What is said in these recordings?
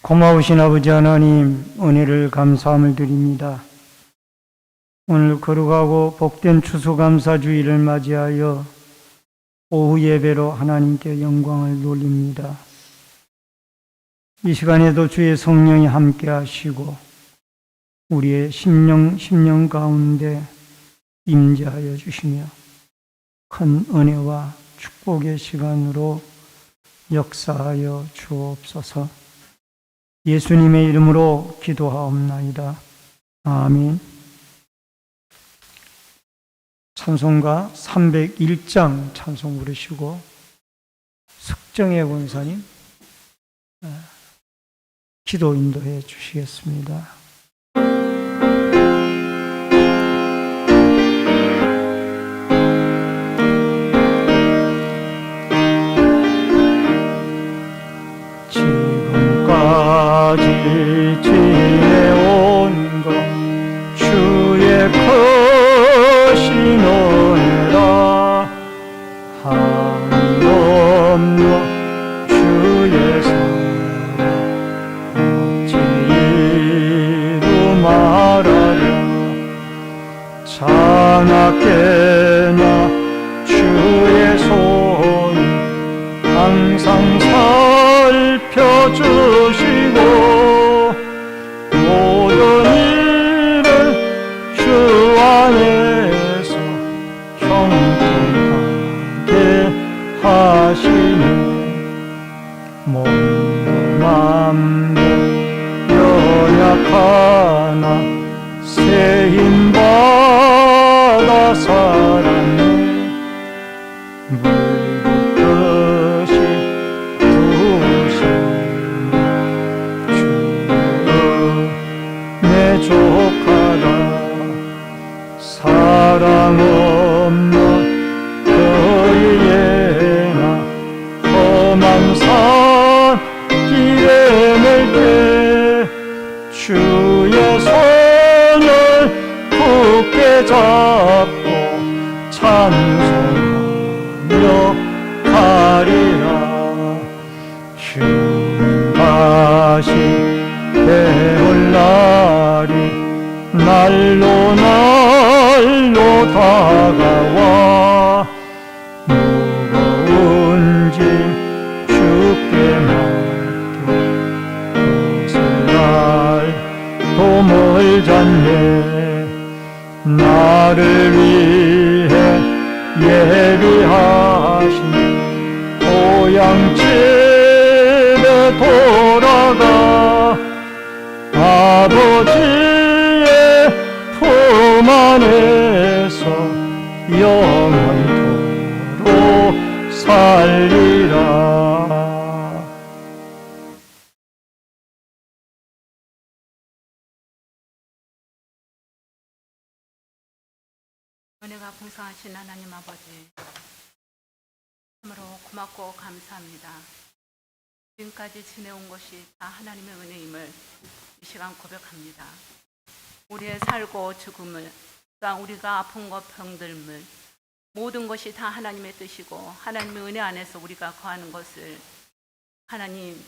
고마우신 아버지 하나님, 은혜를 감사함을 드립니다. 오늘 거룩하고 복된 추수감사주의를 맞이하여 오후 예배로 하나님께 영광을 돌립니다. 이 시간에도 주의 성령이 함께 하시고 우리의 심령 가운데 임재하여 주시며 큰 은혜와 축복의 시간으로 역사하여 주옵소서. 예수님의 이름으로 기도하옵나이다. 아멘. 찬송가 301장 찬송 부르시고 숙정의 권사님 기도 인도해 주시겠습니다. 지금까지 지내온 것 주의 크신 은혜라. 한이 없는 주의 사랑 어찌 이루 말하랴. 자나깨나 주의 손이 항상 살펴주시고 모든 일을 주 안에서 형통하게 하시니 몸도 맘도 연약하나 새 힘 받아 살았네. 물붓듯이 부으시니 주의 족하다. 사랑 없는 거리에나 험한 산 길에 낼 때 주의 손을 굳게 잡고 찬송하며 가리라. 주님 다시 배울 날이 날로 다가와 무거운 짐 주께 맡겨 벗어날 도을 잡네. 나를 위해 예비하신 고향집에 돌아가 아버지의 품 안에서 영원토록 살리라. 은혜가 풍성하신 하나님 아버지, 참으로 고맙고 감사합니다. 지금까지 지내온 것이 다 하나님의 은혜임을 이 시간 고백합니다. 우리의 살고 죽음을, 또한 우리가 아픈 것 병들음을, 모든 것이 다 하나님의 뜻이고 하나님의 은혜 안에서 우리가 거하는 것을 하나님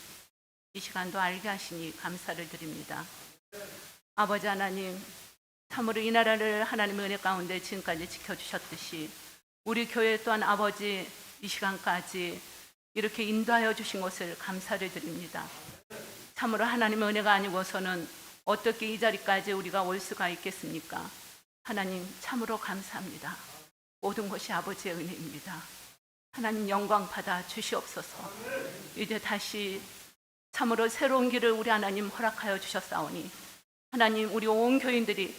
이 시간도 알게 하시니 감사를 드립니다. 아버지 하나님, 참으로 이 나라를 하나님의 은혜 가운데 지금까지 지켜주셨듯이 우리 교회 또한 아버지 이 시간까지 이렇게 인도하여 주신 것을 감사를 드립니다. 참으로 하나님의 은혜가 아니고서는 어떻게 이 자리까지 우리가 올 수가 있겠습니까? 하나님 참으로 감사합니다. 모든 것이 아버지의 은혜입니다. 하나님 영광 받아 주시옵소서. 이제 다시 참으로 새로운 길을 우리 하나님 허락하여 주셨사오니 하나님 우리 온 교인들이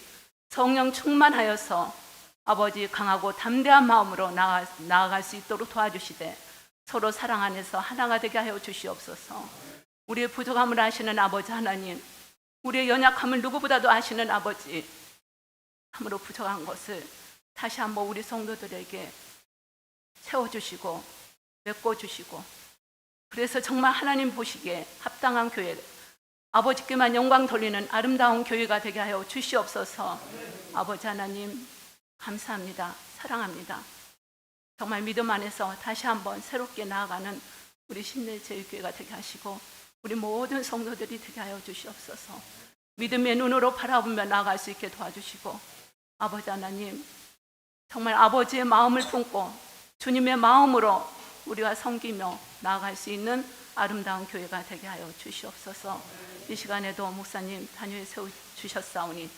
성령 충만하여서 아버지 강하고 담대한 마음으로 나아갈 수 있도록 도와주시되 서로 사랑 안에서 하나가 되게 하여 주시옵소서. 우리의 부족함을 아시는 아버지 하나님, 우리의 연약함을 누구보다도 아시는 아버지, 참으로 부족한 것을 다시 한번 우리 성도들에게 채워주시고 메꿔주시고, 그래서 정말 하나님 보시기에 합당한 교회, 아버지께만 영광 돌리는 아름다운 교회가 되게 하여 주시옵소서. 아버지 하나님 감사합니다. 사랑합니다. 정말 믿음 안에서 다시 한번 새롭게 나아가는 우리 신내 제일교회가 되게 하시고 우리 모든 성도들이 되게 하여 주시옵소서. 믿음의 눈으로 바라보며 나아갈 수 있게 도와주시고, 아버지 하나님, 정말 아버지의 마음을 품고 주님의 마음으로 우리가 섬기며 나아갈 수 있는 아름다운 교회가 되게 하여 주시옵소서. 이 시간에도 목사님 단위에 세워주셨사오니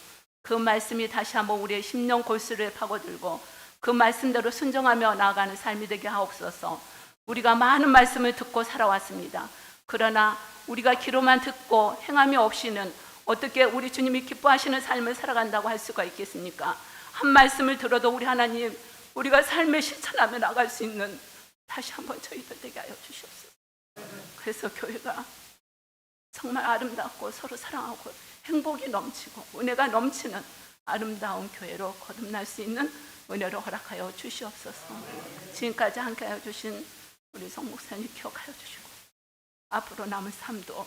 그 말씀이 다시 한번 우리의 심령 골수를 파고들고 그 말씀대로 순종하며 나아가는 삶이 되게 하옵소서. 우리가 많은 말씀을 듣고 살아왔습니다. 그러나 우리가 귀로만 듣고 행함이 없이는 어떻게 우리 주님이 기뻐하시는 삶을 살아간다고 할 수가 있겠습니까? 한 말씀을 들어도 우리 하나님, 우리가 삶을 실천하며 나갈 수 있는 다시 한번 저희들 되게 하여 주시옵소서. 그래서 교회가 정말 아름답고 서로 사랑하고 행복이 넘치고 은혜가 넘치는 아름다운 교회로 거듭날 수 있는 은혜로 허락하여 주시옵소서. 지금까지 함께하여 주신 우리 송 목사님 기억하여 주시고 앞으로 남은 삶도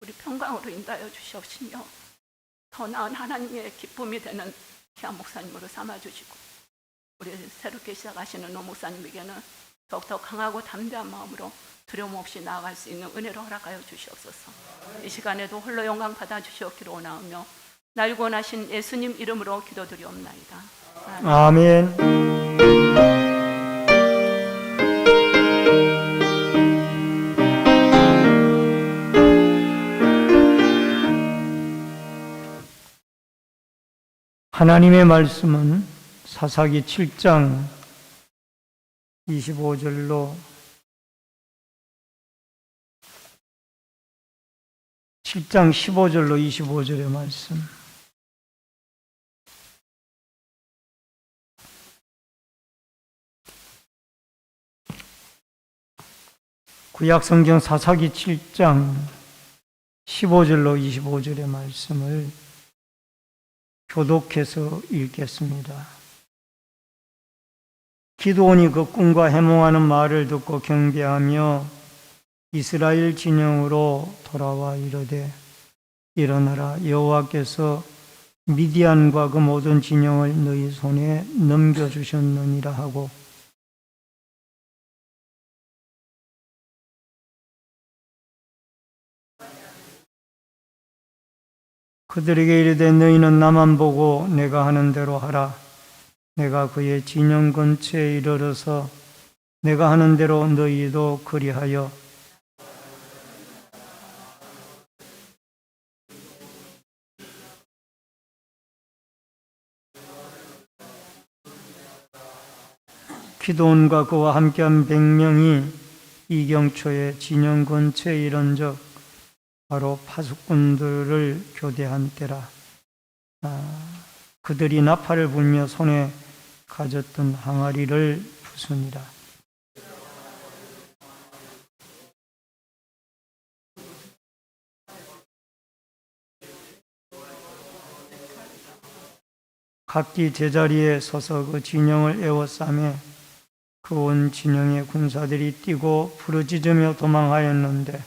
우리 평강으로 인도하여 주시옵시며 더 나은 하나님의 기쁨이 되는 귀한 목사님으로 삼아주시고 우리 새롭게 시작하시는 노 목사님에게는 더욱더 강하고 담대한 마음으로 두려움 없이 나아갈 수 있는 은혜로 허락하여 주시옵소서. 이 시간에도 홀로 영광 받아주시옵기로 원하오며 날 구원하신 예수님 이름으로 기도드리옵나이다. 아멘. 하나님의 말씀은 사사기 7장 25절로 7장 15절로 25절의 말씀. 구약성경 사사기 7장 15절로 25절의 말씀을 교독해서 읽겠습니다. 기드온이 그 꿈과 해몽하는 말을 듣고 경배하며 이스라엘 진영으로 돌아와 이르되 일어나라, 여호와께서 미디안과 그 모든 진영을 너희 손에 넘겨주셨느니라 하고 그들에게 이르되 너희는 나만 보고 내가 하는 대로 하라. 내가 그의 진영 근처에 이르러서 내가 하는 대로 너희도 그리하여 기드온과 그와 함께한 100명이 이경초의 진영 근처에 이른적 바로 파수꾼들을 교대한 때라. 그들이 나팔을 불며 손에 가졌던 항아리를 부수니라. 각기 제자리에 서서 그 진영을 에워싸매 그 온 진영의 군사들이 뛰고 부르짖으며 도망하였는데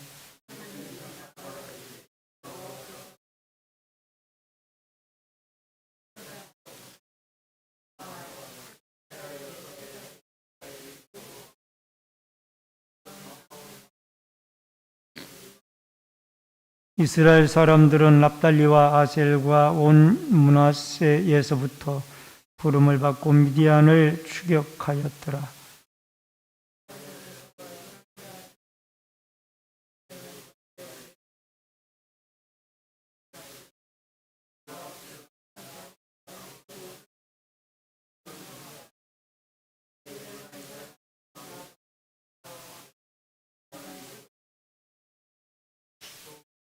이스라엘 사람들은 납달리와 아셀과 온 므낫세에서부터 부름을 받고 미디안을 추격하였더라.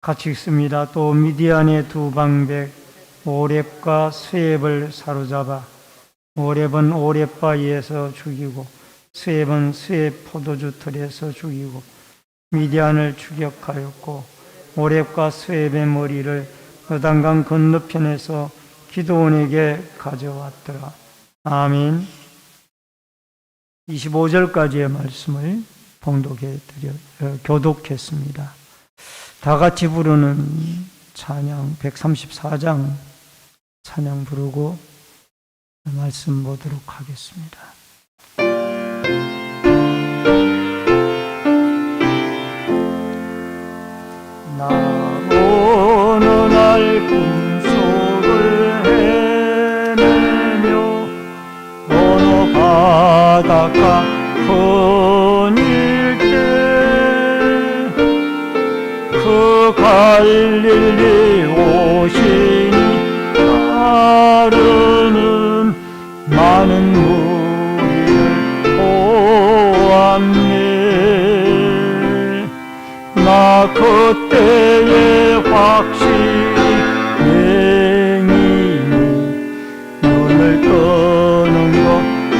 같이 읽습니다. 또 미디안의 두 방백 오렙과 스웹을 사로잡아 오렙은 오렙바위에서 죽이고 스웹은 스웹 포도주 틀에서 죽이고 미디안을 추격하였고 오렙과 스웹의 머리를 요단강 건너편에서 기드온에게 가져왔더라. 아멘. 25절까지의 말씀을 교독했습니다. 다 같이 부르는 찬양 134장 찬양 부르고 말씀 보도록 하겠습니다. 갈릴리 오시니 따르는 많은 무리를 보았네. 나 그때에 확실히 맹인이 눈을 뜨는 것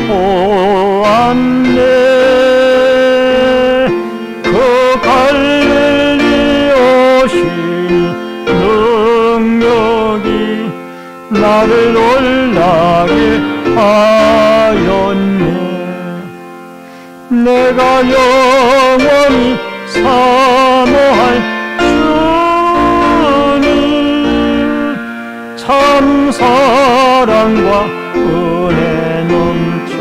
보았네. 그 갈릴리 오시니 능력이 나를 놀라게 하였네. 내가 영원히 사모할 주님, 참 사랑과 은혜 넘쳐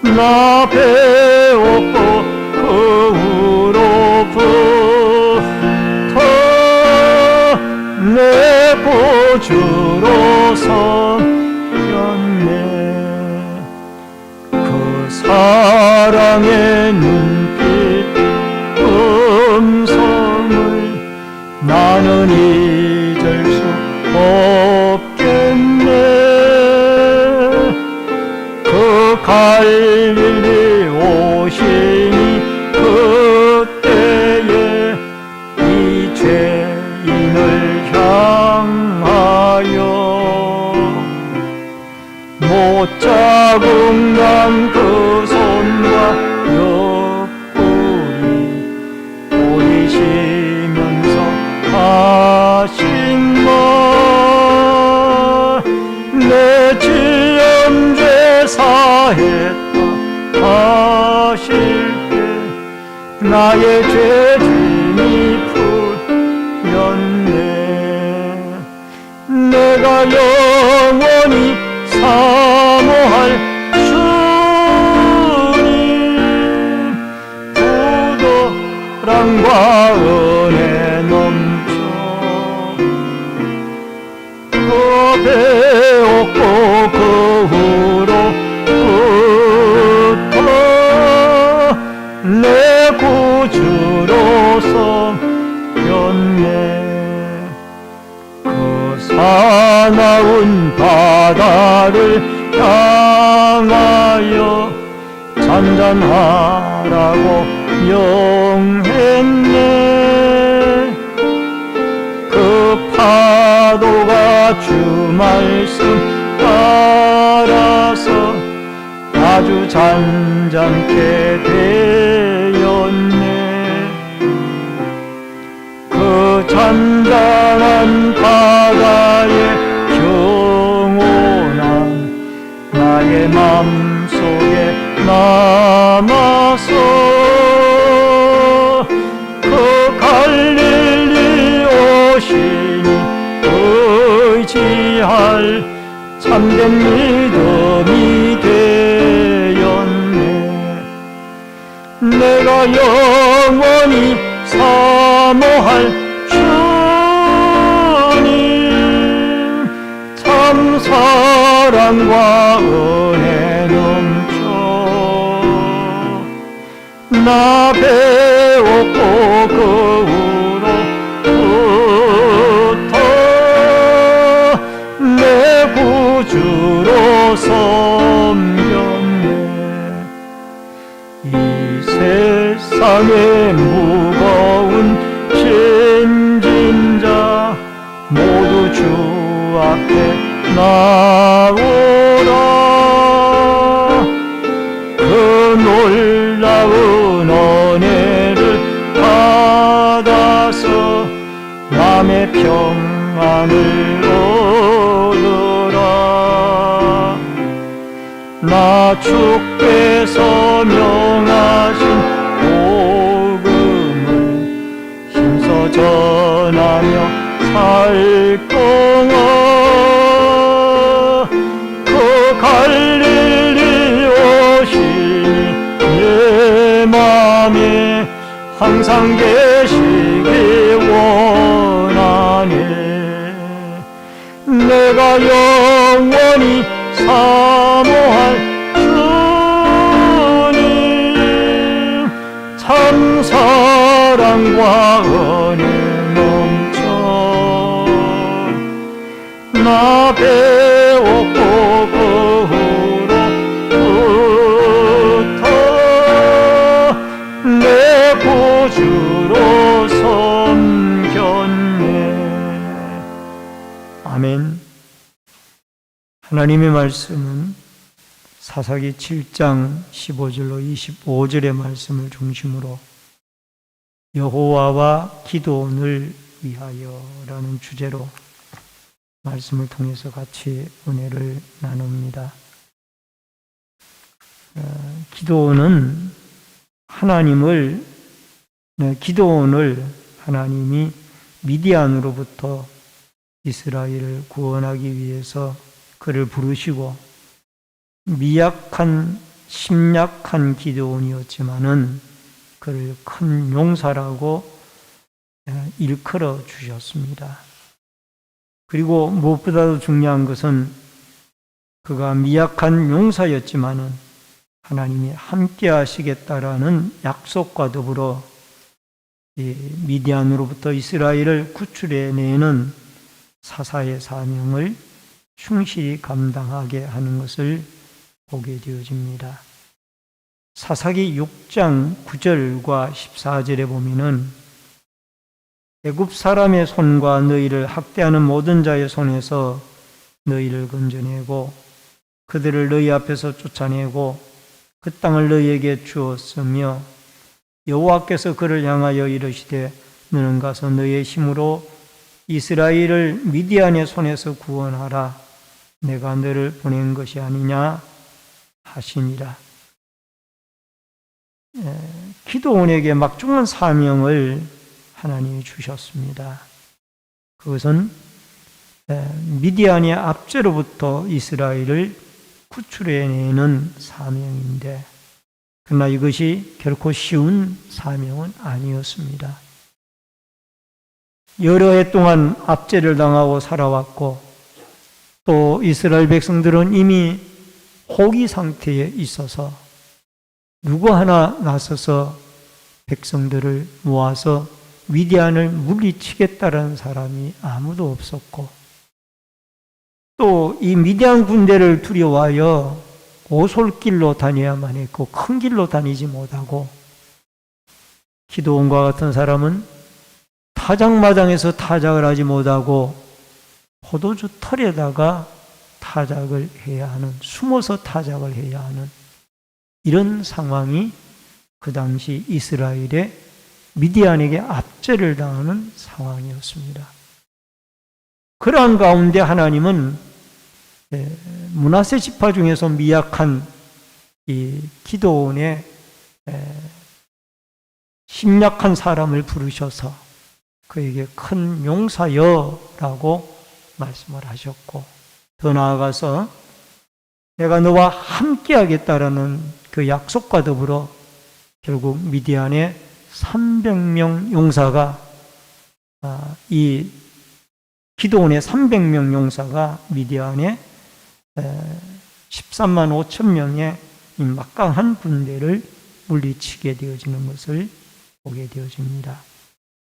나 배웠고 그 후로부터 내 구주로 섬겼네. 그 사랑의 눈빛 음성을 나는 잊을 수 없겠네. 그 갈릴리 오시니 그때에 이 죄인을 향하여 못자국 난 그 손과 옆구리 보이시면서 하신 말, 내 지엄죄 사했다 하실 때 나의 죄짐이 풀렸네. 내가 영원히 사모할 주님, 부도랑과 은혜 넘쳐 그 배웠고 그 후로부터 내 구주로 섬겼네. 그 사나운 바다를 향하여 잔잔하라고 명했네. 그 파도가 주 말씀 따라서 아주 잔잔케 되었네. 그 잔잔한 바다에 영원한 나의 맘속에 남아서 그 갈릴리 오시니 의지할 참된 믿음이 되었네. 내가 영원히 사모할 주님, 참 사랑과 은혜 넘쳐 나 배웠고 그 후로부터 내 구주로 섬겼네. 이 세상의 무거운 짐진 자 모두 주 앞에 나오라. 그 놀라운 은혜를 받아서 맘의 평안을 얻으라. 나 주께서 명하신 복음을 힘써 전하며 살 거나. 그 갈릴리 오시니 내 맘에 항상 계시기 원하네. 내가 영원히 사모할 주님, 참 사랑과 은혜 넘쳐 나 배웠고 그후로부터 내 구주로 섬겼네. 아멘. 하나님의 말씀은 사사기 7장 15절로 25절의 말씀을 중심으로 여호와와 기도원을 위하여라는 주제로 말씀을 통해서 같이 은혜를 나눕니다. 기도원을 하나님이 미디안으로부터 이스라엘을 구원하기 위해서 그를 부르시고 미약한 심약한 기도원이었지만은 그를 큰 용사라고 일컬어 주셨습니다. 그리고 무엇보다도 중요한 것은 그가 미약한 용사였지만은 하나님이 함께 하시겠다라는 약속과 더불어 미디안으로부터 이스라엘을 구출해내는 사사의 사명을 충실히 감당하게 하는 것을 보게 되어집니다. 사사기 6장 9절과 14절에 보면은 애굽 사람의 손과 너희를 학대하는 모든 자의 손에서 너희를 건져내고 그들을 너희 앞에서 쫓아내고 그 땅을 너희에게 주었으며 여호와께서 그를 향하여 이르시되 너는 가서 너희의 힘으로 이스라엘을 미디안의 손에서 구원하라. 내가 너를 보낸 것이 아니냐 하시니라. 기도원에게 막중한 사명을 하나님이 주셨습니다. 그것은 미디안의 압제로부터 이스라엘을 구출해내는 사명인데, 그러나 이것이 결코 쉬운 사명은 아니었습니다. 여러 해 동안 압제를 당하고 살아왔고, 또 이스라엘 백성들은 이미 포기 상태에 있어서 누구 하나 나서서 백성들을 모아서 미디안을 물리치겠다는 사람이 아무도 없었고, 또 이 미디안 군대를 두려워하여 오솔길로 다녀야만 했고 큰 길로 다니지 못하고, 기도원과 같은 사람은 타작마당에서 타작을 하지 못하고 포도주 털에다가 타작을 해야 하는, 숨어서 타작을 해야 하는 이런 상황이 그 당시 이스라엘의 미디안에게 압제를 당하는 상황이었습니다. 그러한 가운데 하나님은 므낫세 지파 중에서 미약한 이 기도원의 심약한 사람을 부르셔서 그에게 큰 용사여라고 말씀을 하셨고, 더 나아가서 내가 너와 함께 하겠다라는 그 약속과 더불어 결국 미디안의 300명 용사가, 이 기도원의 300명 용사가 미디안의 13만 5천 명의 이 막강한 군대를 물리치게 되어지는 것을 보게 되어집니다.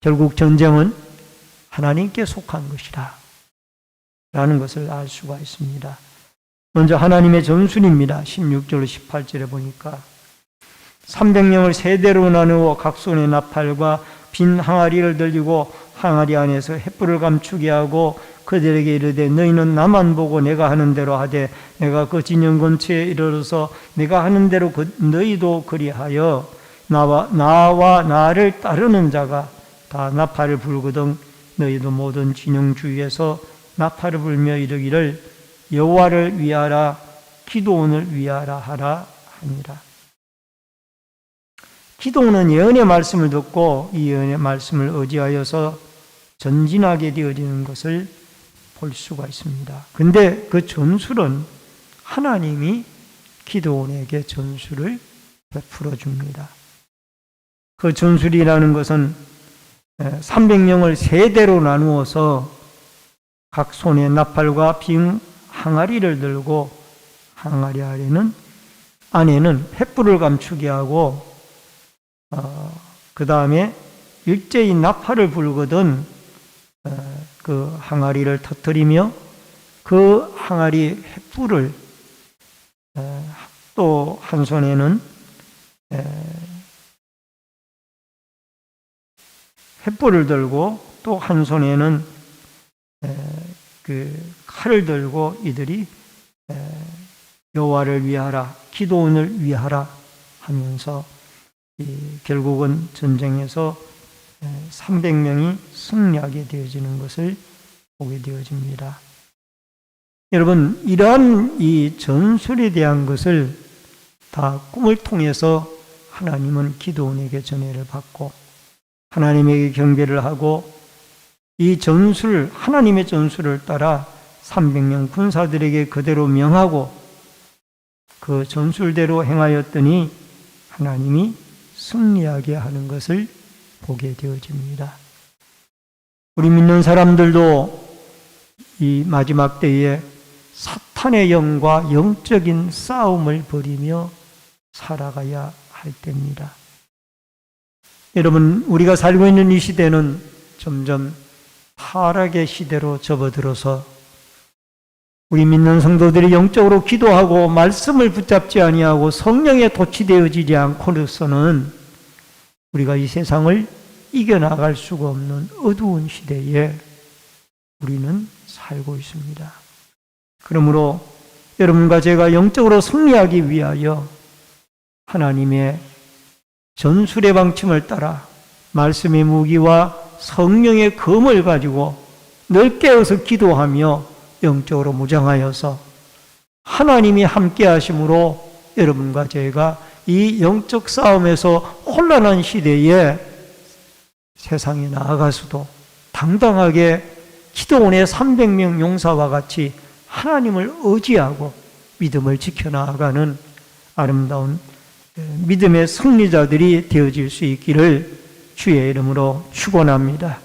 결국 전쟁은 하나님께 속한 것이라 라는 것을 알 수가 있습니다. 먼저 하나님의 전술입니다. 16절 18절에 보니까 300명을 세 대로 나누어 각 손에 나팔과 빈 항아리를 들리고 항아리 안에서 횃불을 감추게 하고 그들에게 이르되 너희는 나만 보고 내가 하는 대로 하되 내가 그 진영 근처에 이르러서 내가 하는 대로 너희도 그리하여 나와 나를 따르는 자가 다 나팔을 불거든 너희도 모든 진영 주위에서 나팔을 불며 이르기를 여호와를 위하라 기도원을 위하라 하라 하니라. 기도원은 예언의 말씀을 듣고 이 예언의 말씀을 의지하여서 전진하게 되어지는 것을 볼 수가 있습니다. 근데 그 전술은 하나님이 기도원에게 전술을 베풀어 줍니다. 그 전술이라는 것은 300명을 세 대로 나누어서 각 손에 나팔과 빈 항아리를 들고 항아리 안에는 횃불을 감추게 하고 그 다음에 일제히 나팔을 불거든 그 항아리를 터뜨리며 그 항아리 횃불을 또 한 손에는 횃불을 들고 또 한 손에는 그 칼을 들고 이들이 여호와를 위하라, 기도원을 위하라 하면서 결국은 전쟁에서 300명이 승리하게 되어지는 것을 보게 되어집니다. 여러분, 이러한 이 전술에 대한 것을 다 꿈을 통해서 하나님은 기도원에게 전해를 받고 하나님에게 경배를 하고 이 전술, 하나님의 전술을 따라 300명 군사들에게 그대로 명하고 그 전술대로 행하였더니 하나님이 승리하게 하는 것을 보게 되어집니다. 우리 믿는 사람들도 이 마지막 때에 사탄의 영과 영적인 싸움을 벌이며 살아가야 할 때입니다. 여러분, 우리가 살고 있는 이 시대는 점점 타락의 시대로 접어들어서 우리 믿는 성도들이 영적으로 기도하고 말씀을 붙잡지 아니하고 성령에 도취되어지지 않고서는 우리가 이 세상을 이겨나갈 수가 없는 어두운 시대에 우리는 살고 있습니다. 그러므로 여러분과 제가 영적으로 승리하기 위하여 하나님의 전술의 방침을 따라 말씀의 무기와 성령의 검을 가지고 늘 깨어서 기도하며 영적으로 무장하여서 하나님이 함께 하심으로 여러분과 제가 이 영적 싸움에서 혼란한 시대에 세상에 나아가서도 당당하게 기도원의 300명 용사와 같이 하나님을 의지하고 믿음을 지켜나가는 아름다운 믿음의 승리자들이 되어질 수 있기를 주의 이름으로 축원합니다.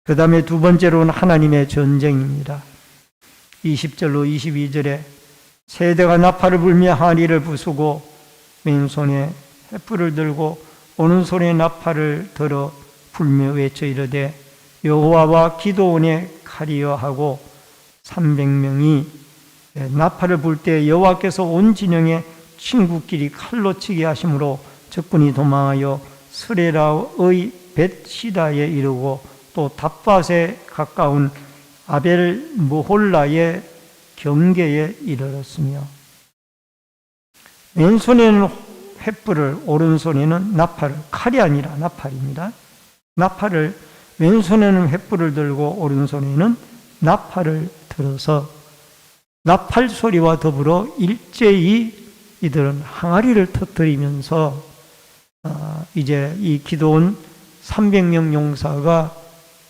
그 다음에 두 번째로는 하나님의 전쟁입니다. 20절로 22절에 세대가 나팔을 불며 항아리를 부수고 왼손에 횃불을 들고 오른손에 나팔을 들어 불며 외쳐 이르되 여호와와 기도원의 칼이여 하고 300명이 나팔을 불 때 여호와께서 온 진영에 친구끼리 칼로 치게 하심으로 적군이 도망하여 스레라의 벳시다에 이르고 또 답밭에 가까운 아벨 무홀라의 경계에 이르렀으며 왼손에는 횃불을 오른손에는 나팔을, 칼이 아니라 나팔입니다. 나팔을 왼손에는 횃불을 들고 오른손에는 나팔을 들어서 나팔 소리와 더불어 일제히 이들은 항아리를 터뜨리면서 이제 이 기도원 300명 용사가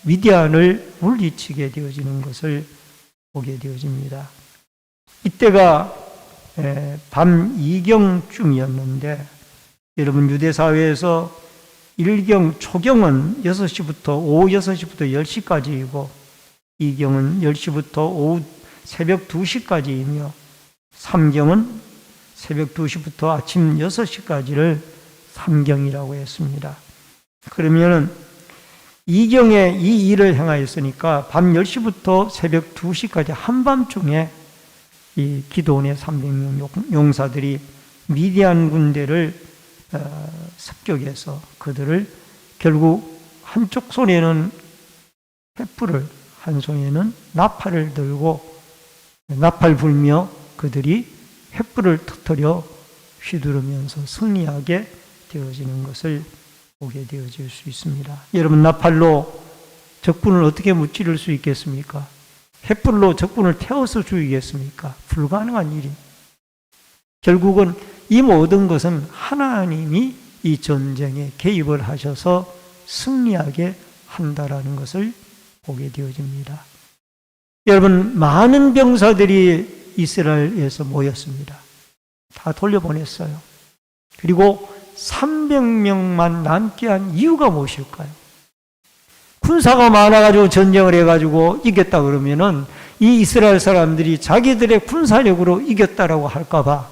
미디안을 물리치게 되어지는 것을 보게 되어집니다. 이때가 밤 2경쯤이었는데 여러분 유대사회에서 1경, 초경은 6시부터 오후 6시부터 10시까지이고 2경은 10시부터 오후 새벽 2시까지이며 3경은 새벽 2시부터 아침 6시까지를 3경이라고 했습니다. 그러면은 2경에 이 일을 행하였으니까 밤 10시부터 새벽 2시까지 한밤중에 이 기도원의 300명 용사들이 미디안 군대를 습격해서 그들을 결국 한쪽 손에는 횃불을 한 손에는 나팔을 들고 나팔 불며 그들이 횃불을 터뜨려 휘두르면서 승리하게 되어지는 것을 보게 되어질 수 있습니다. 여러분, 나팔로 적군을 어떻게 무찌를 수 있겠습니까? 횃불로 적군을 태워서 죽이겠습니까? 불가능한 일입니다. 결국은 이 모든 것은 하나님이 이 전쟁에 개입을 하셔서 승리하게 한다라는 것을 보게 되어집니다. 여러분, 많은 병사들이 이스라엘에서 모였습니다. 다 돌려보냈어요. 그리고 300명만 남게 한 이유가 무엇일까요? 군사가 많아가지고 전쟁을 해가지고 이겼다 그러면은 이 이스라엘 사람들이 자기들의 군사력으로 이겼다라고 할까봐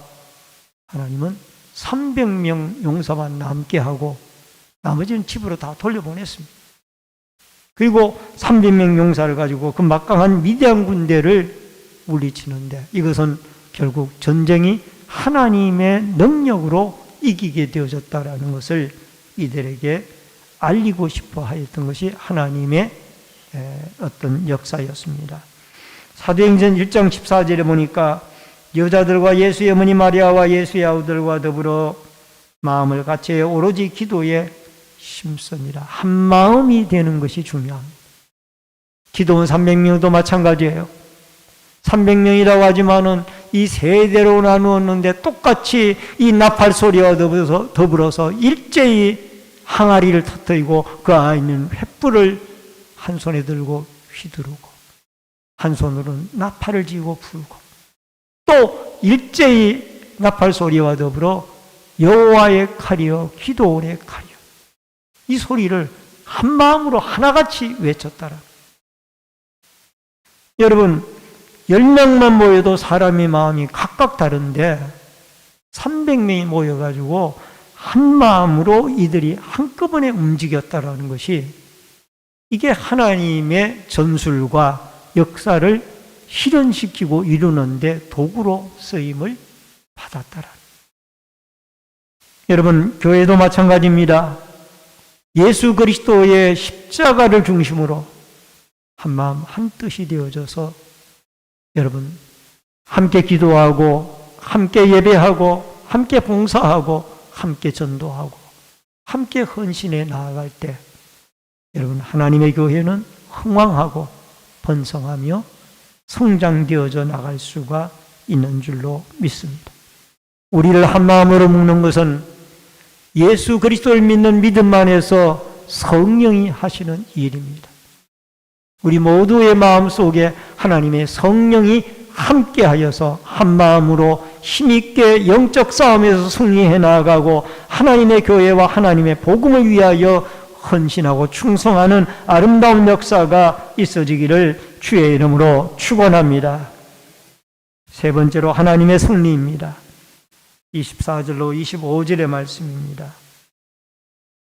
하나님은 300명 용사만 남게 하고 나머지는 집으로 다 돌려보냈습니다. 그리고 300명 용사를 가지고 그 막강한 미디안 군대를 물리치는데, 이것은 결국 전쟁이 하나님의 능력으로 이기게 되어졌다라는 것을 이들에게 알리고 싶어 하였던 것이 하나님의 어떤 역사였습니다. 사도행전 1장 14절에 보니까 여자들과 예수의 어머니 마리아와 예수의 아우들과 더불어 마음을 같이 오로지 기도에 심습니다. 한 마음이 되는 것이 중요합니다. 기도원 300명도 마찬가지예요. 300명이라고 하지만은 이 세대로 나누었는데 똑같이 이 나팔 소리와 더불어서 일제히 항아리를 터뜨리고 그 안에 있는 횃불을 한 손에 들고 휘두르고 한 손으로는 나팔을 쥐고 불고 또 일제히 나팔 소리와 더불어 여호와의 칼이여 기도원의 칼이여, 이 소리를 한 마음으로 하나같이 외쳤다라. 여러분, 10명만 모여도 사람의 마음이 각각 다른데 300명이 모여가지고 한 마음으로 이들이 한꺼번에 움직였다라는 것이, 이게 하나님의 전술과 역사를 실현시키고 이루는데 도구로 쓰임을 받았다라. 여러분, 교회도 마찬가지입니다. 예수 그리스도의 십자가를 중심으로 한 마음 한 뜻이 되어져서 여러분 함께 기도하고 함께 예배하고 함께 봉사하고 함께 전도하고 함께 헌신해 나아갈 때 여러분 하나님의 교회는 흥왕하고 번성하며 성장되어져 나갈 수가 있는 줄로 믿습니다. 우리를 한 마음으로 묶는 것은 예수 그리스도를 믿는 믿음 안에서 성령이 하시는 일입니다. 우리 모두의 마음 속에 하나님의 성령이 함께하여서 한 마음으로 힘있게 영적 싸움에서 승리해 나아가고 하나님의 교회와 하나님의 복음을 위하여 헌신하고 충성하는 아름다운 역사가 있어지기를 주의 이름으로 축원합니다. 세 번째로 하나님의 승리입니다. 24절로 25절의 말씀입니다.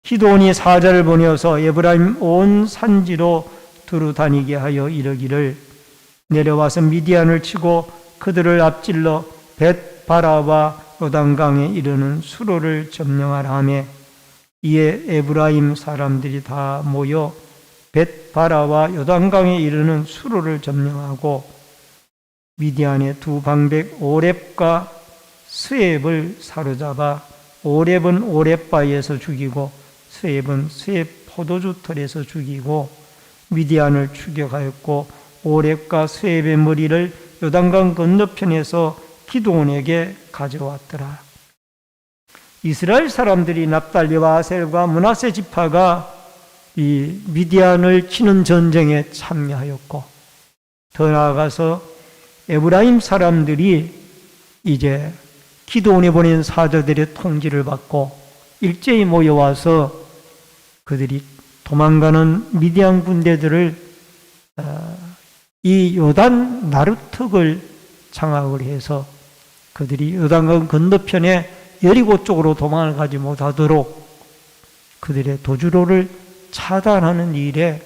기드온이 사자를 보내어서 에브라임 온 산지로 두루 다니게 하여 이르기를 내려와서 미디안을 치고 그들을 앞질러 벳바라와 요단강에 이르는 수로를 점령하라 하매 이에 에브라임 사람들이 다 모여 벳바라와 요단강에 이르는 수로를 점령하고 미디안의 두 방백 오렙과 스웹을 사로잡아 오렙은 오렙바에서 죽이고 스웹은 스웹 포도주 털에서 죽이고 미디안을 추격하였고 오렙과 스웹의 머리를 요단강 건너편에서 기드온에게 가져왔더라. 이스라엘 사람들이 납달리와 아셀과 므낫세 지파가 이 미디안을 치는 전쟁에 참여하였고 더 나아가서 에브라임 사람들이 이제 기드온이 보낸 사자들의 통지를 받고 일제히 모여와서 그들이 도망가는 미디안 군대들을 이 요단 나루턱을 장악을 해서 그들이 요단강 건너편에 여리고 쪽으로 도망을 가지 못하도록 그들의 도주로를 차단하는 일에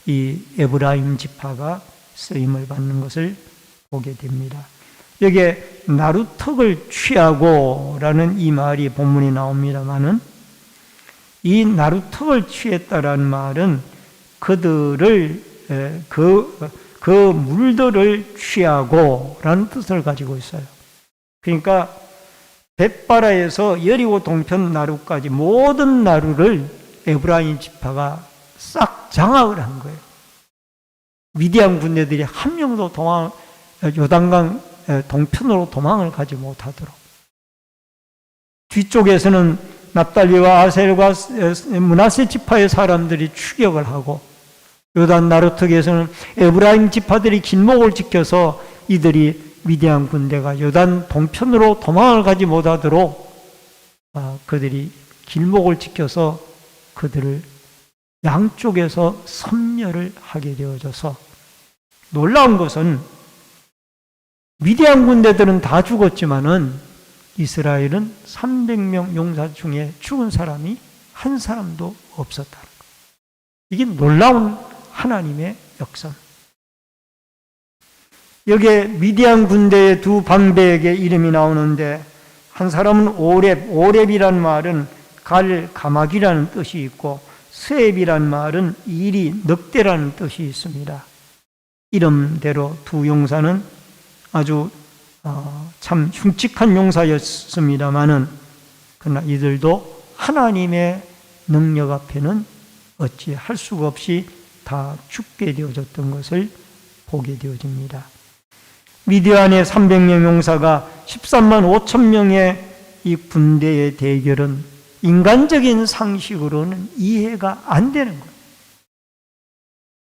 이 에브라임 지파가 쓰임을 받는 것을 보게 됩니다. 여기에 나루턱을 취하고라는 이 말이 본문에 나옵니다마는 이 나루턱을 취했다라는 말은 그들을 그 물들을 취하고라는 뜻을 가지고 있어요. 그러니까 벳바라에서 여리고 동편 나루까지 모든 나루를 에브라임 지파가 싹 장악을 한 거예요. 미디안 군대들이 한 명도 요단강 동편으로 도망을 가지 못하도록. 뒤쪽에서는 납달리와 아셀과 므낫세 지파의 사람들이 추격을 하고 요단 나루턱에서는 에브라임 지파들이 길목을 지켜서 이들이 미디안 군대가 요단 동편으로 도망을 가지 못하도록 그들이 길목을 지켜서 그들을 양쪽에서 섬멸을 하게 되어져서 놀라운 것은 미디안 군대들은 다 죽었지만은 이스라엘은 300명 용사 중에 죽은 사람이 한 사람도 없었다는 것. 이게 놀라운 하나님의 역사. 여기에 미디안 군대의 두 방백의 이름이 나오는데 한 사람은 오렙이란 말은 가마귀라는 뜻이 있고 스앱이란 말은 일이 늑대라는 뜻이 있습니다. 이름대로 두 용사는 아주 참 흉측한 용사였습니다마는 그러나 이들도 하나님의 능력 앞에는 어찌 할 수가 없이 다 죽게 되어졌던 것을 보게 되어집니다. 미디안의 300명 용사가 13만 5천 명의 이 군대의 대결은 인간적인 상식으로는 이해가 안 되는 거예요.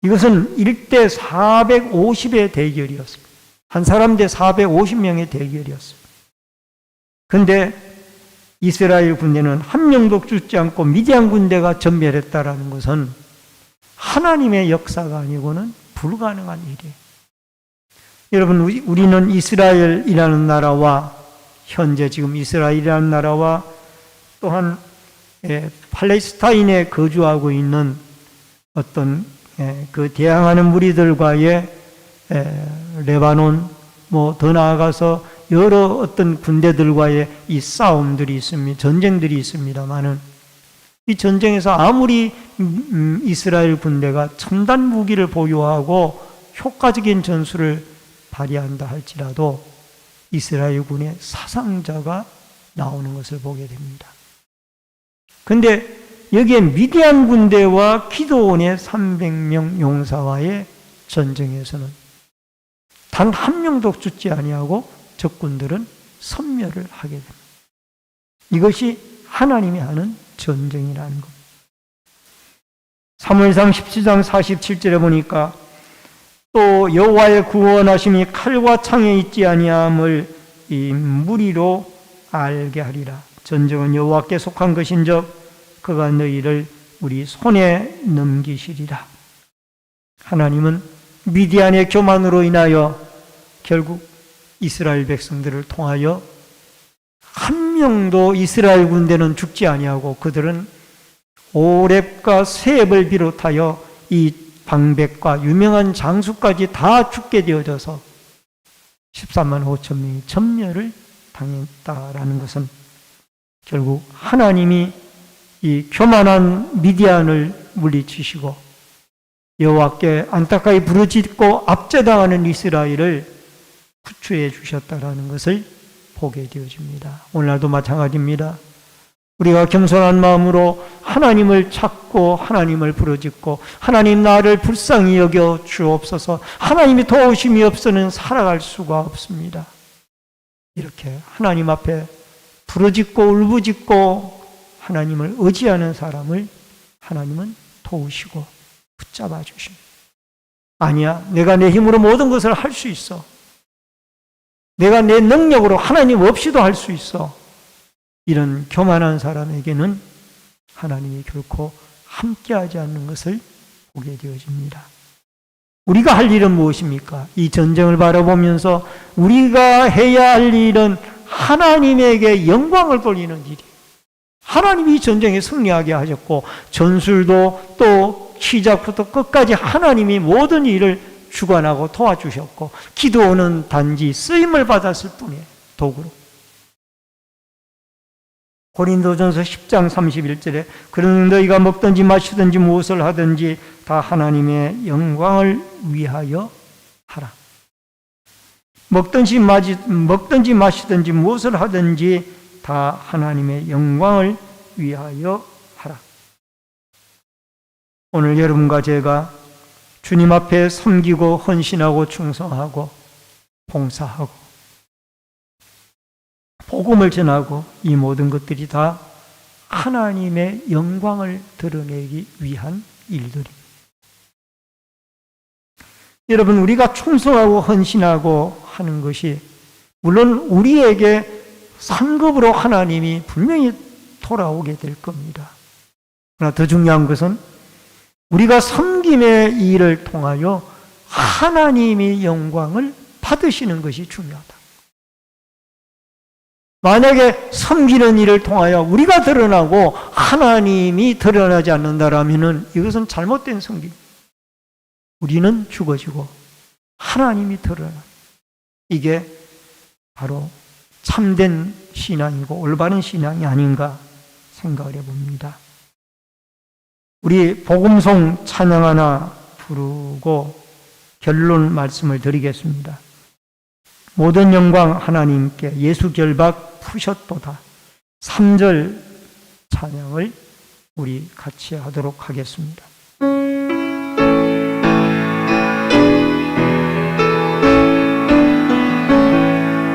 이것은 1대 450의 대결이었습니다. 한 사람 대 450명의 대결이었습니다. 그런데 이스라엘 군대는 한 명도 죽지 않고 미디안 군대가 전멸했다라는 것은 하나님의 역사가 아니고는 불가능한 일이에요. 여러분, 우리는 이스라엘이라는 나라와 현재 지금 이스라엘이라는 나라와 또한 팔레스타인에 거주하고 있는 어떤 그 대항하는 무리들과의 레바논, 더 나아가서 여러 어떤 군대들과의 이 싸움들이 있습니다. 전쟁들이 있습니다만은 이 전쟁에서 아무리 이스라엘 군대가 첨단 무기를 보유하고 효과적인 전술을 발휘한다 할지라도 이스라엘 군의 사상자가 나오는 것을 보게 됩니다. 그런데 여기에 미디안 군대와 기드온의 300명 용사와의 전쟁에서는 단 한 명도 죽지 아니하고 적군들은 섬멸을 하게 됩니다. 이것이 하나님이 하는 전쟁이라는 겁니다. 사무엘상 17장 47절에 보니까 또 여호와의 구원하심이 칼과 창에 있지 아니함을 이 무리로 알게 하리라. 전쟁은 여호와께 속한 것인즉 그가 너희를 우리 손에 넘기시리라. 하나님은 미디안의 교만으로 인하여 결국 이스라엘 백성들을 통하여 한 명도 이스라엘 군대는 죽지 아니하고 그들은 오렙과 스앱을 비롯하여 이 방백과 유명한 장수까지 다 죽게 되어져서 13만 5천 명이 전멸을 당했다라는 것은 결국 하나님이 이 교만한 미디안을 물리치시고 여호와께 안타까이 부르짖고 압제당하는 이스라엘을 구출해 주셨다라는 것을 보게 되어집니다. 오늘날도 마찬가지입니다. 우리가 겸손한 마음으로 하나님을 찾고 하나님을 부르짖고 하나님 나를 불쌍히 여겨 주옵소서, 하나님이 도우심이 없어는 살아갈 수가 없습니다. 이렇게 하나님 앞에 부르짖고 울부짖고 하나님을 의지하는 사람을 하나님은 도우시고 붙잡아 주십니다. 아니야, 내가 내 힘으로 모든 것을 할 수 있어. 내가 내 능력으로 하나님 없이도 할 수 있어. 이런 교만한 사람에게는 하나님이 결코 함께하지 않는 것을 보게 되어집니다. 우리가 할 일은 무엇입니까? 이 전쟁을 바라보면서 우리가 해야 할 일은 하나님에게 영광을 돌리는 일이에요. 하나님이 이 전쟁에 승리하게 하셨고 전술도 또 시작부터 끝까지 하나님이 모든 일을 주관하고 도와주셨고 기도는 단지 쓰임을 받았을 뿐이에요. 도구로. 고린도전서 10장 31절에 그러는 너희가 먹든지 마시든지 무엇을 하든지 다 하나님의 영광을 위하여 하라. 먹든지 마시든지 무엇을 하든지 다 하나님의 영광을 위하여 하라. 오늘 여러분과 제가 주님 앞에 섬기고 헌신하고 충성하고 봉사하고 복음을 전하고 이 모든 것들이 다 하나님의 영광을 드러내기 위한 일들입니다. 여러분, 우리가 충성하고 헌신하고 하는 것이 물론 우리에게 상급으로 하나님이 분명히 돌아오게 될 겁니다. 그러나 더 중요한 것은 우리가 섬김의 일을 통하여 하나님이 영광을 받으시는 것이 중요하다. 만약에 섬기는 일을 통하여 우리가 드러나고 하나님이 드러나지 않는다라면 이것은 잘못된 섬김. 우리는 죽어지고 하나님이 드러나. 이게 바로 참된 신앙이고 올바른 신앙이 아닌가 생각을 해봅니다. 우리 복음송 찬양 하나 부르고 결론 말씀을 드리겠습니다. 모든 영광 하나님께 예수 결박 푸셨도다. 3절 찬양을 우리 같이 하도록 하겠습니다.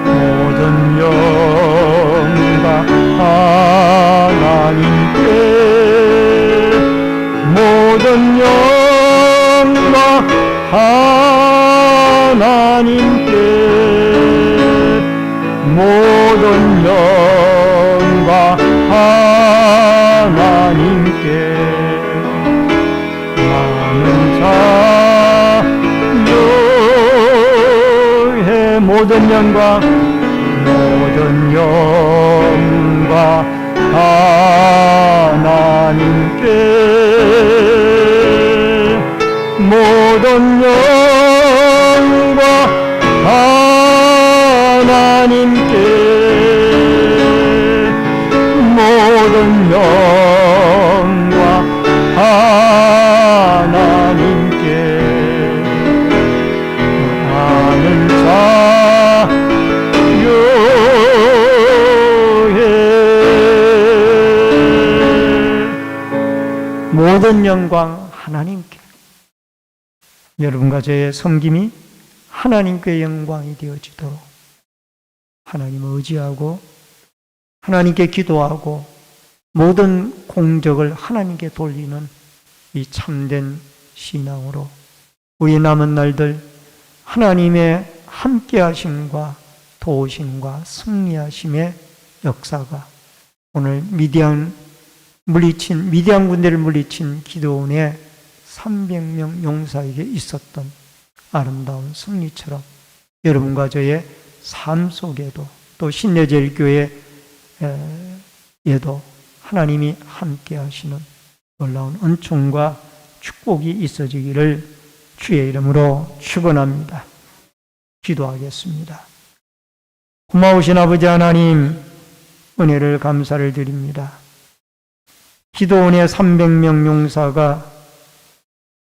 모든 영광 하나님께 모든 영광 하나님께 모든 영광 하나님께 많은 자유의 모든 영광 하나님께 모든 영광 하나님께 모든 영광 하나님께 많은 자유의 모든 영광 하나님께. 여러분과 저의 섬김이 하나님께 영광이 되어지도록 하나님을 의지하고 하나님께 기도하고 모든 공적을 하나님께 돌리는 이 참된 신앙으로 우리 남은 날들 하나님의 함께하심과 도우심과 승리하심의 역사가 오늘 미디안 군대를 물리친 기드온의 300명 용사에게 있었던 아름다운 승리처럼 여러분과 저의 삶 속에도 또 신내제일교회에도 하나님이 함께 하시는 놀라운 은총과 축복이 있어지기를 주의 이름으로 축원합니다. 기도하겠습니다. 고마우신 아버지 하나님, 은혜를 감사를 드립니다. 기드온의 300명 용사가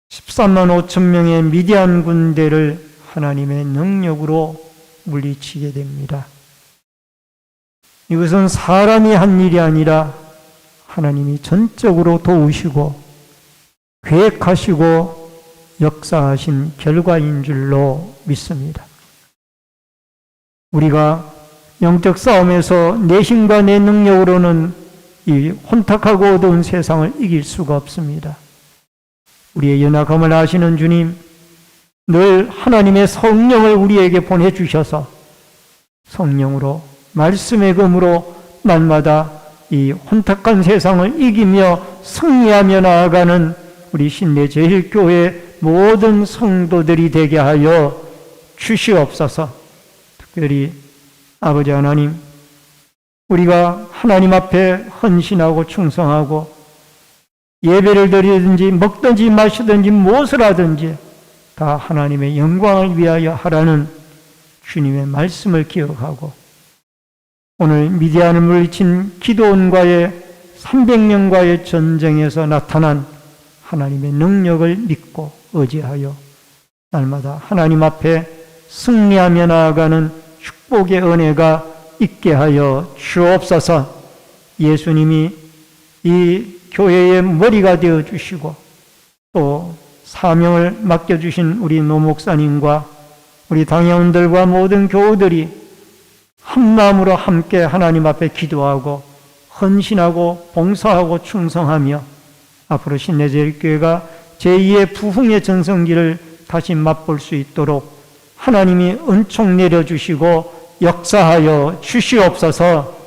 13만 5천 명의 미디안 군대를 하나님의 능력으로 물리치게 됩니다. 이것은 사람이 한 일이 아니라 하나님이 전적으로 도우시고 계획하시고 역사하신 결과인 줄로 믿습니다. 우리가 영적 싸움에서 내 힘과 내 능력으로는 이 혼탁하고 어두운 세상을 이길 수가 없습니다. 우리의 연약함을 아시는 주님, 늘 하나님의 성령을 우리에게 보내주셔서 성령으로 말씀의 검으로 날마다 이 혼탁한 세상을 이기며 승리하며 나아가는 우리 신내제일교회 모든 성도들이 되게 하여 주시옵소서. 특별히 아버지 하나님, 우리가 하나님 앞에 헌신하고 충성하고 예배를 드리든지 먹든지 마시든지 무엇을 하든지 다 하나님의 영광을 위하여 하라는 주님의 말씀을 기억하고 오늘 미디안을 물리친 기드온과의 300명과의 전쟁에서 나타난 하나님의 능력을 믿고 의지하여 날마다 하나님 앞에 승리하며 나아가는 축복의 은혜가 있게 하여 주옵소서. 예수님이 이 교회의 머리가 되어 주시고 또 사명을 맡겨주신 우리 노 목사님과 우리 당회원들과 모든 교우들이 한 마음으로 함께 하나님 앞에 기도하고 헌신하고 봉사하고 충성하며 앞으로 신내제일교회가 제2의 부흥의 전성기를 다시 맛볼 수 있도록 하나님이 은총 내려주시고 역사하여 주시옵소서.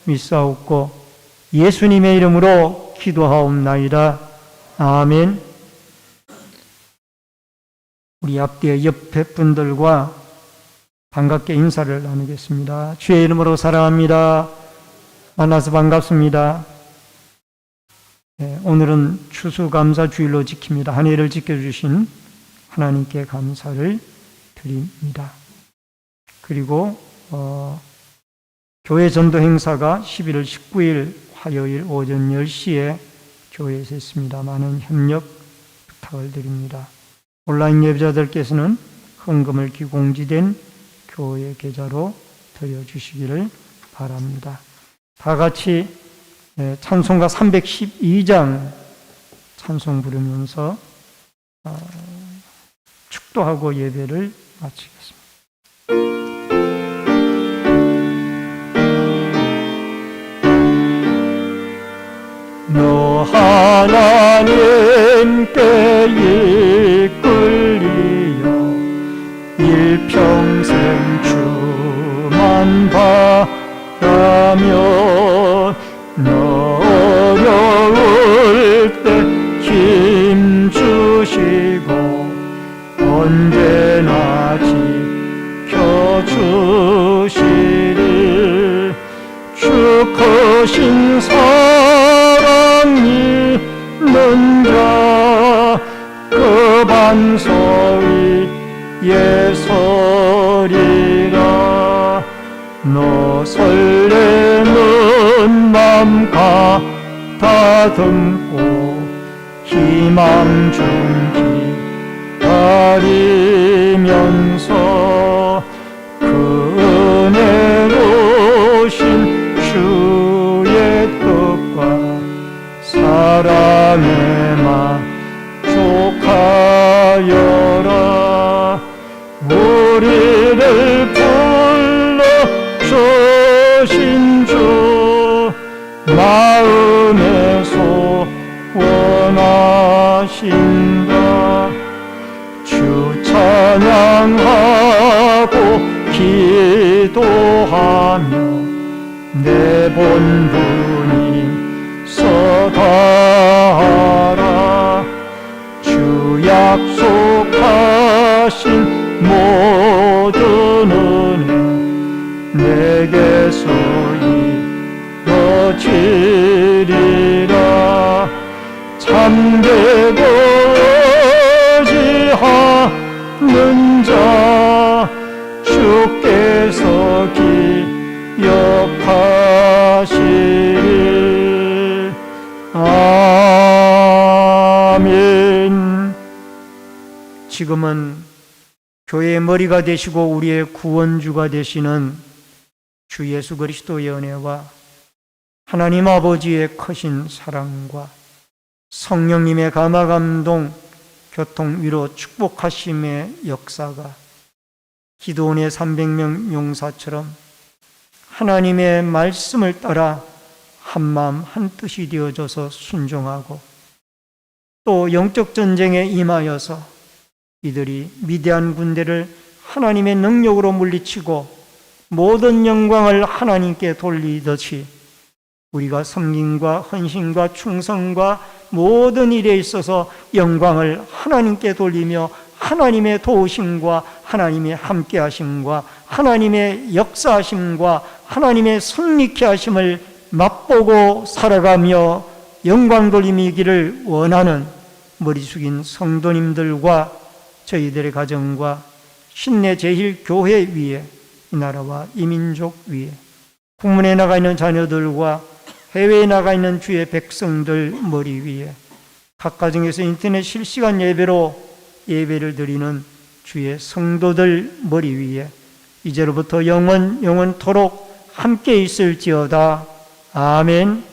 믿사옵고 예수님의 이름으로 기도하옵나이다. 아멘. 우리 앞뒤에 옆에 분들과 반갑게 인사를 나누겠습니다. 주의 이름으로 사랑합니다. 만나서 반갑습니다. 오늘은 추수감사주일로 지킵니다. 한 해를 지켜주신 하나님께 감사를 드립니다. 그리고 교회 전도 행사가 11월 19일 화요일 오전 10시에 교회에서 있습니다. 많은 협력 부탁을 드립니다. 온라인 예배자들께서는 헌금을 기공지된 교회 계좌로 드려주시기를 바랍니다. 다 같이 찬송가 312장 찬송 부르면서 축도하고 예배를 마치겠습니다. 너 하나님께 이끌리어 일평생 주만 바라며 너 어려울 때 힘 주시고 언제나 지켜주시리 주 크신 사랑이 있는 자 그 반석 위에 서리라 너 설레는 맘 가다듬고 희망 중 기다리면서 그 은혜로우신 주의 뜻과 사랑에 만족하여라 우리를 불러주신 주 마음에서 원하신다 주 찬양하고 기도하며 내 본분이 서다하라 주 약속하신 모든 은혜 내게서 이뤄지리라 참되고 의지하는 자 주께서 기억하시리 아멘. 지금은 교회의 머리가 되시고 우리의 구원주가 되시는 주 예수 그리스도의 은혜와 하나님 아버지의 크신 사랑과 성령님의 감화감동 교통 위로 축복하심의 역사가 기도원의 300명 용사처럼 하나님의 말씀을 따라 한마음 한뜻이 되어져서 순종하고 또 영적 전쟁에 임하여서 이들이 위대한 군대를 하나님의 능력으로 물리치고 모든 영광을 하나님께 돌리듯이 우리가 섬김과 헌신과 충성과 모든 일에 있어서 영광을 하나님께 돌리며 하나님의 도우심과 하나님의 함께하심과 하나님의 역사하심과 하나님의 선리케 하심을 맛보고 살아가며 영광 돌림이기를 원하는 머리 숙인 성도님들과 저희들의 가정과 신내 제일교회 위에 이 나라와 이 민족 위에 국문에 나가 있는 자녀들과 해외에 나가 있는 주의 백성들 머리 위에 각 가정에서 인터넷 실시간 예배로 예배를 드리는 주의 성도들 머리 위에 이제로부터 영원토록 함께 있을지어다. 아멘.